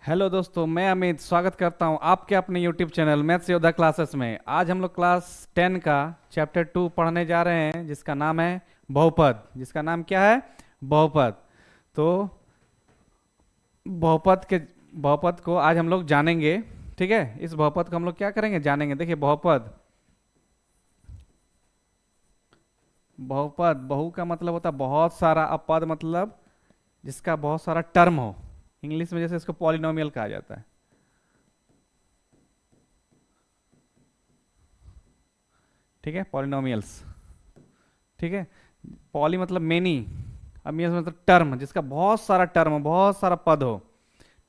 Hello दोस्तों, मैं अमित स्वागत करता हूं आपके अपने YouTube चैनल मैथ्स योद्धा क्लासेस में। आज हम लोग क्लास 10 का चैप्टर 2 पढ़ने जा रहे हैं, जिसका नाम है बहुपद। जिसका नाम क्या है? बहुपद। तो बहुपद को आज हम लोग जानेंगे। ठीक है, इस बहुपद को हम लोग क्या करेंगे, जानेंगे। देखिए, बहुपद, बहुपद, बहु का मतलब होता है बहुत सारा, अपद मतलब जिसका बहुत सारा टर्म हो। इंग्लिश में जैसे इसको पॉलिनोमियल कहा जाता है। ठीक है, पॉलिनोमियल्स। ठीक है, पॉली मतलब मेनी, अमियस मतलब टर्म, जिसका बहुत सारा टर्म हो, बहुत सारा पद हो।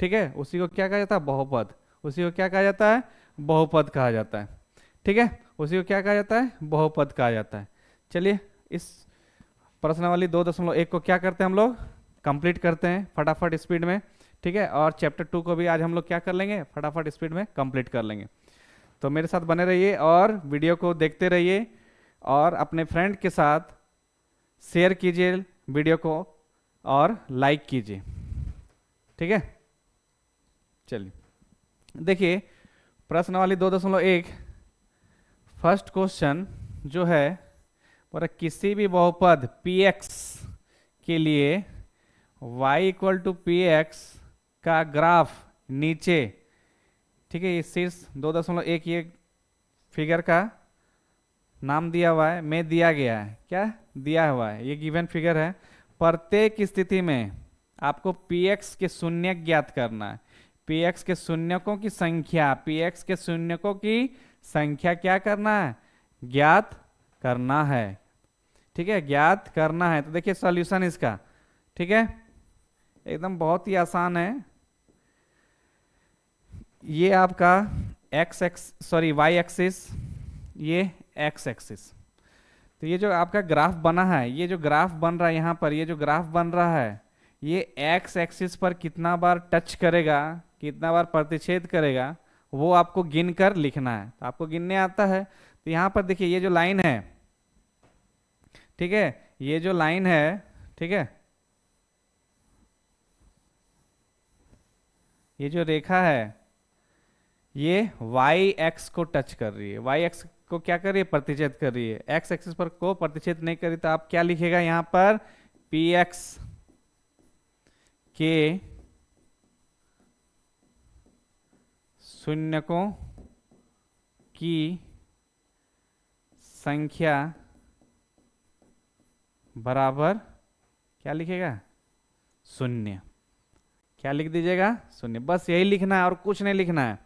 ठीक है, उसी को क्या कहा जाता है? बहुपद। उसी को क्या कहा जाता है? बहुपद कहा जाता है। ठीक है, उसी को क्या कहा जाता है? बहुपद कहा जाता है। चलिए, इस प्रश्नावली 2.1 को क्या करते हैं हम लोग? कंप्लीट करते हैं फटाफट स्पीड में। ठीक है, और चैप्टर 2 को भी आज हम लोग क्या कर लेंगे? फटाफट स्पीड में कंप्लीट कर लेंगे। तो मेरे साथ बने रहिए और वीडियो को देखते रहिए, और अपने फ्रेंड के साथ शेयर कीजिए वीडियो को और लाइक कीजिए। ठीक है, चलिए देखिए, प्रश्नावली 2.1 फर्स्ट क्वेश्चन जो है, और किसी भी बहुपद px के लिए y equal to P X का ग्राफ नीचे। ठीक है, ये शीर्ष 2.1 ये फिगर का नाम दिया हुआ है, में दिया गया है। क्या दिया हुआ है? ये गिवन फिगर है। प्रत्येक स्थिति में आपको px के शून्य ज्ञात करना है। px के शून्यकों की संख्या, px के शून्यकों की संख्या क्या करना है? ज्ञात करना है। ठीक है, ज्ञात करना है। तो देखिए सॉल्यूशन इसका। ठीक है, एकदम बहुत ही आसान है। ये आपका वाई एक्सिस, ये एक्स एक्सिस। तो ये जो आपका ग्राफ बना है, ये जो ग्राफ बन रहा है यहाँ पर, ये जो ग्राफ बन रहा है, ये एक्स एक्सिस पर कितना बार टच करेगा, कितना बार प्रतिच्छेद करेगा, वो आपको गिन कर लिखना है। तो आपको गिनने आता है। तो यहाँ पर देखिए, ये जो लाइन है, ठीक है, ये जो लाइन है, ठीक है, ये जो रेखा है, ये वाई एक्स को टच कर रही है। वाई एक्स को क्या कर रही है? प्रतिच्छेद कर रही है। एक्स एक्सिस पर को प्रतिच्छेद नहीं कर रही, तो आप क्या लिखेगा यहाँ पर? पी एक्स के शून्यकों की संख्या बराबर क्या लिखेगा? शून्य। क्या लिख दीजिएगा? शून्य। बस यही लिखना है और कुछ नहीं लिखना है।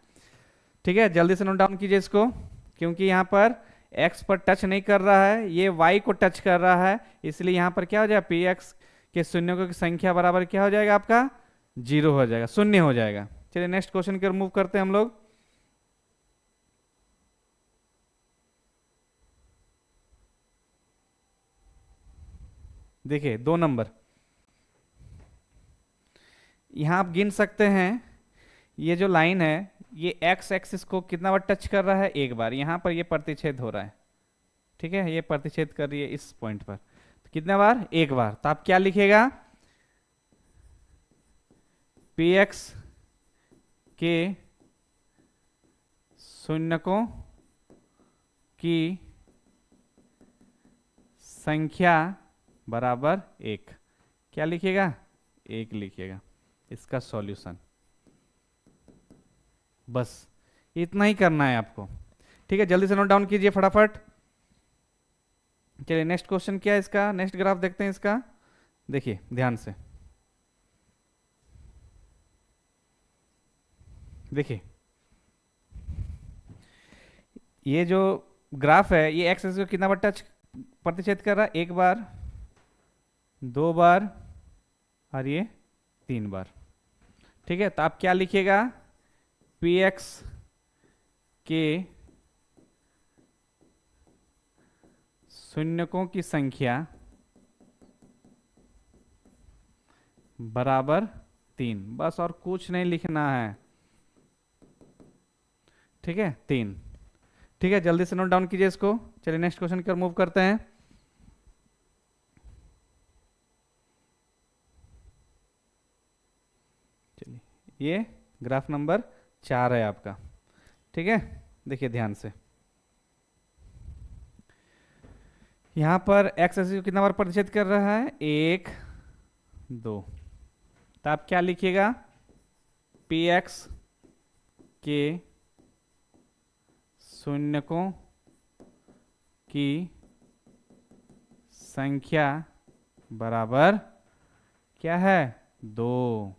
ठीक है, जल्दी से नोट डाउन कीजिए इसको, क्योंकि यहाँ पर x पर टच नहीं कर रहा है, ये y को टच कर रहा है। इसलिए यहाँ पर क्या हो जाएगा? पी एक्स के शून्यों की संख्या बराबर क्या हो जाएगा? आपका 0 हो जाएगा, शून्य हो जाएगा। चलिए नेक्स्ट क्वेश्चन की ओर मूव करते हैं हम लोग। देखिए 2 नंबर, यहाँ आप गिन सकते हैं। ये जो लाइन है, ये एक्स एक्सिस को कितना बार टच कर रहा है? एक बार। यहाँ पर ये प्रतिच्छेद हो रहा है। ठीक है, ये प्रतिच्छेद कर रही है इस पॉइंट पर। तो कितने बार? एक बार। तो आप क्या लिखेगा? पी एक्स के शून्यकों की संख्या बराबर 1। क्या लिखिएगा? 1 लिखिएगा। इसका सॉल्यूशन। बस इतना ही करना है आपको। ठीक है, जल्दी से नोट डाउन कीजिए फटाफट। चलिए नेक्स्ट क्वेश्चन क्या है इसका, नेक्स्ट ग्राफ देखते हैं इसका। देखिए ध्यान से, देखिए ये जो ग्राफ है, ये एक्स एक्सिस को कितना बार टच प्रतिच्छेद कर रहा है? एक बार, 2 बार, और ये 3 बार। ठीक है, तो आप क्या लिखिएगा? पी एक्स के शून्यकों की संख्या बराबर 3। बस और कुछ नहीं लिखना है। ठीक है, 3। ठीक है, जल्दी से नोट डाउन कीजिए इसको। चलिए नेक्स्ट क्वेश्चन की ओर मूव करते हैं। चलिए, ये ग्राफ नंबर 4 है आपका। ठीक है, देखिए ध्यान से, यहाँ पर एक्स एक्सिस को कितना बार प्रतिच्छेद कर रहा है, 1 2। तो आप क्या लिखिएगा, पी एक्स के शून्यकों की संख्या बराबर क्या है, 2।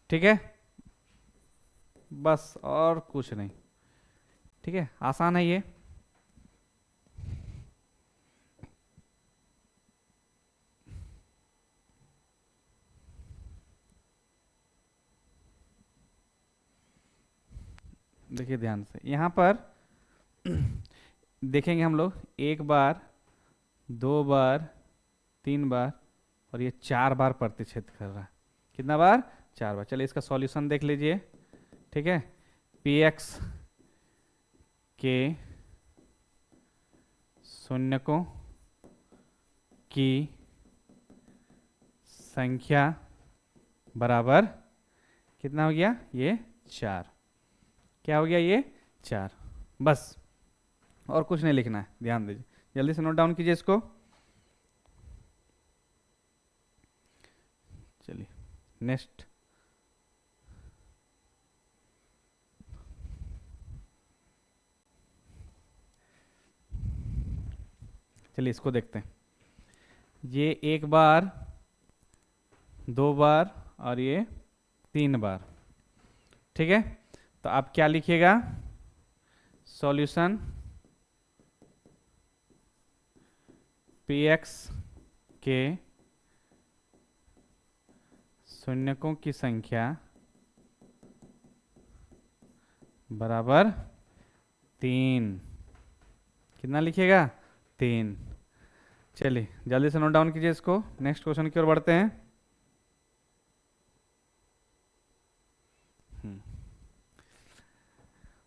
ठीक है, बस और कुछ नहीं। ठीक है, आसान है ये। देखिए ध्यान से, यहाँ पर देखेंगे हम लोग, 1 बार 2 बार 3 बार और ये 4 बार प्रतिच्छेद कर रहा है। कितना बार, 4 बार। चलिए इसका सॉल्यूशन देख लीजिए। ठीक है, पी एक्स के शून्यकों की संख्या बराबर कितना हो गया, ये 4। क्या हो गया, ये 4। बस और कुछ नहीं लिखना है, ध्यान दीजिए, जल्दी से नोट डाउन कीजिए इसको। चलिए नेक्स्ट, चलिए इसको देखते हैं। ये 1 बार 2 बार और ये 3 बार। ठीक है, तो आप क्या लिखिएगा, सॉल्यूशन पी एक्स के शून्यकों की संख्या बराबर 3। कितना लिखिएगा, 3। चलिए जल्दी से नोट डाउन कीजिए इसको, नेक्स्ट क्वेश्चन की ओर बढ़ते हैं।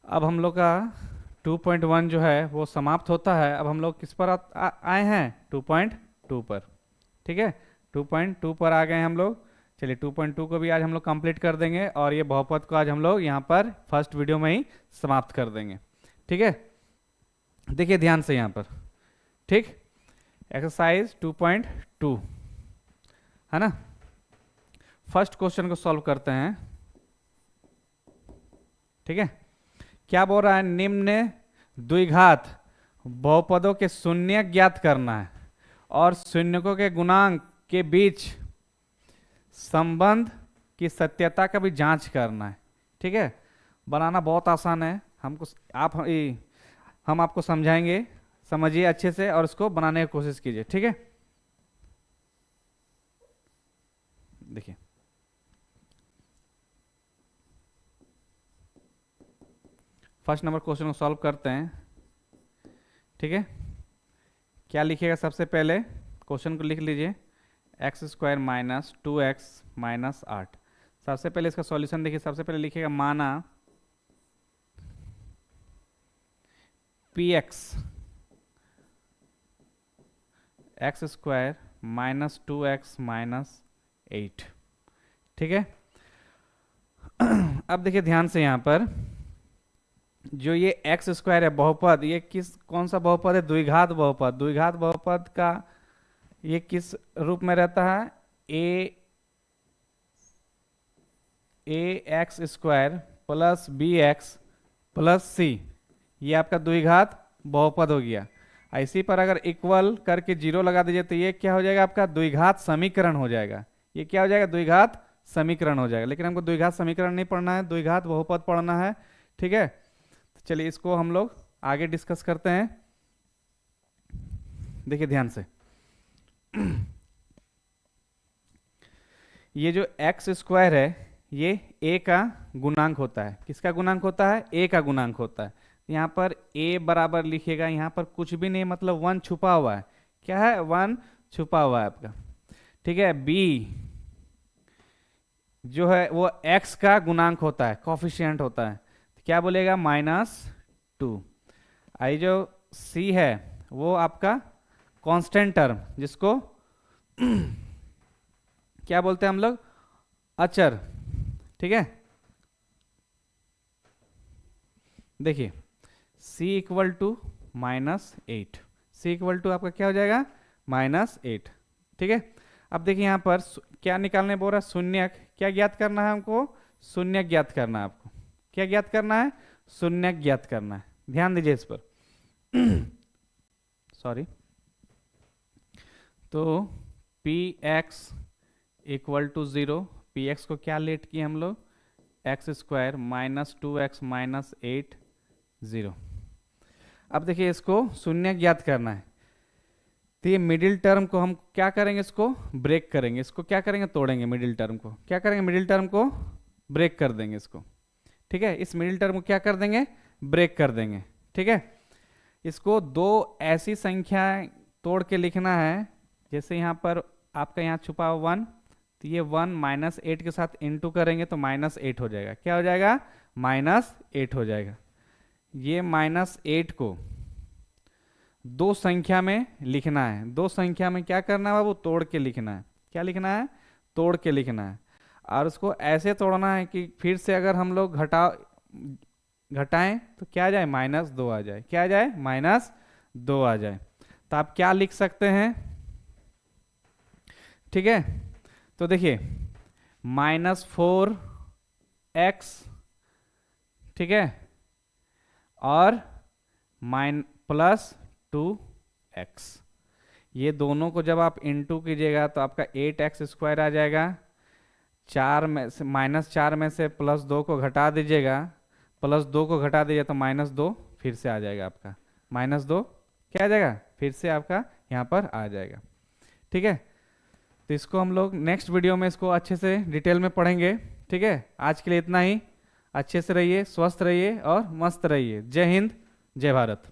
अब हम लोग का 2.1 जो है वो समाप्त होता है। अब हम लोग किस पर आए हैं, 2.2 पर। ठीक है, 2.2 पर आ गए हम लोग। चलिए 2.2 को भी आज हम लोग कंप्लीट कर देंगे और ये बहुपद को आज हम लोग यहाँ पर फर्स्ट वीडियो में ही समाप्त कर देंगे। ठीक है, देखिए ध्यान से यहाँ पर। ठीक, एक्सरसाइज 2.2 है ना। फर्स्ट क्वेश्चन को सॉल्व करते हैं। ठीक है, क्या बोल रहा है, निम्न द्विघात बहुपदों के शून्य ज्ञात करना है और शून्यकों के गुणांक के बीच संबंध की सत्यता का भी जांच करना है। ठीक है, बनाना बहुत आसान है, हम आपको समझाएंगे, समझिए अच्छे से और इसको बनाने की कोशिश कीजिए। ठीक है, देखिए फर्स्ट नंबर क्वेश्चन को सॉल्व करते हैं। ठीक है, क्या लिखिएगा, सबसे पहले क्वेश्चन को लिख लीजिए, x square minus 2x minus 8। सबसे पहले इसका सॉल्यूशन देखिए, सबसे पहले लिखिएगा, माना P x x square minus 2x minus 8। ठीक है, अब देखिए ध्यान से, यहाँ पर जो ये एक्स स्क्वायर है बहुपद, ये कौन सा बहुपद है, द्विघात बहुपद। द्विघात बहुपद का ये किस रूप में रहता है, A X square plus B X plus C, ये आपका द्विघात बहुपद हो गया। इसी पर अगर इक्वल करके 0 लगा दीजिए तो ये क्या हो जाएगा, आपका द्विघात समीकरण हो जाएगा। ये क्या हो जाएगा, द्विघात समीकरण हो जाएगा। लेकिन हमको द्विघात समीकरण नहीं पढ़ना है, द्विघात बहुपद पढ़ना है। ठीक है, तो चलिए इसको हम लोग आगे डिस्कस करते हैं। देखिए ध्यान से, ये जो एक्स स्क्वायर है ये ए का गुणांक होता है। किसका गुणांक होता है, ए का गुणांक होता है। यहाँ पर ए बराबर लिखिएगा, यहाँ पर कुछ भी नहीं, मतलब 1 छुपा हुआ है। क्या है, 1 छुपा हुआ है आपका। ठीक है, बी जो है वो एक्स का गुणांक होता है, कॉफिशिएंट होता है, तो क्या बोलेगा, -2। आई जो सी है वो आपका कांस्टेंट टर्म, जिसको क्या बोलते हैं हम लोग, अचर, ठीक है, देखिए c equal to -8, c equal to आपका क्या हो जाएगा -8। ठीक है, अब देखिए यहाँ पर क्या निकालने बोल रहा है, शून्यक। क्या ज्ञात करना है हमको, शून्यक ज्ञात करना है आपको। क्या ज्ञात करना है, शून्यक ज्ञात करना है, ध्यान दीजिए इस पर। सॉरी, तो px इक्वल टू 0, px को क्या लेट किए हम लोग, x² -2x -8 0। अब देखिए इसको शून्य ज्ञात करना है, तो ये मिडिल टर्म को हम क्या करेंगे, इसको ब्रेक करेंगे, इसको क्या करेंगे, तोड़ेंगे। मिडिल टर्म को क्या करेंगे, मिडिल टर्म को ब्रेक कर देंगे इसको। ठीक है, इस मिडिल टर्म को क्या कर देंगे, ब्रेक कर देंगे। ठीक है, इसको दो ऐसी संख्याएं तोड़ के लिखना है, जैसे यहाँ पर आपका यहाँ छुपा हुआ 1, तो ये 1 -8 के साथ इनटू करेंगे तो -8 हो जाएगा। क्या हो जाएगा, -8 हो जाएगा। ये -8 को दो संख्या में लिखना है, दो संख्या में क्या करना है बाबू, तोड़ के लिखना है। क्या लिखना है, तोड़ के लिखना है। और उसको ऐसे तोड़ना है कि फिर से अगर हम लोग घटाएं तो क्या आ जाए, -2 आ जाए। क्या आ जाए, -2 आ जाए। तो आप क्या लिख सकते हैं, ठीक है, तो देखिए -4x, ठीक है, और +2x, ये दोनों को जब आप इंटू कीजिएगा तो आपका 8x² आ जाएगा। 4 में से -4 में से +2 को घटा दीजिएगा, +2 को घटा दीजिए तो -2 फिर से आ जाएगा आपका, -2 क्या आ जाएगा, फिर से आपका यहाँ पर आ जाएगा। ठीक है, तो इसको हम लोग नेक्स्ट वीडियो में इसको अच्छे से डिटेल में पढ़ेंगे। ठीक है, आज के लिए इतना ही। अच्छे से रहिए, स्वस्थ रहिए और मस्त रहिए। जय हिंद, जय भारत।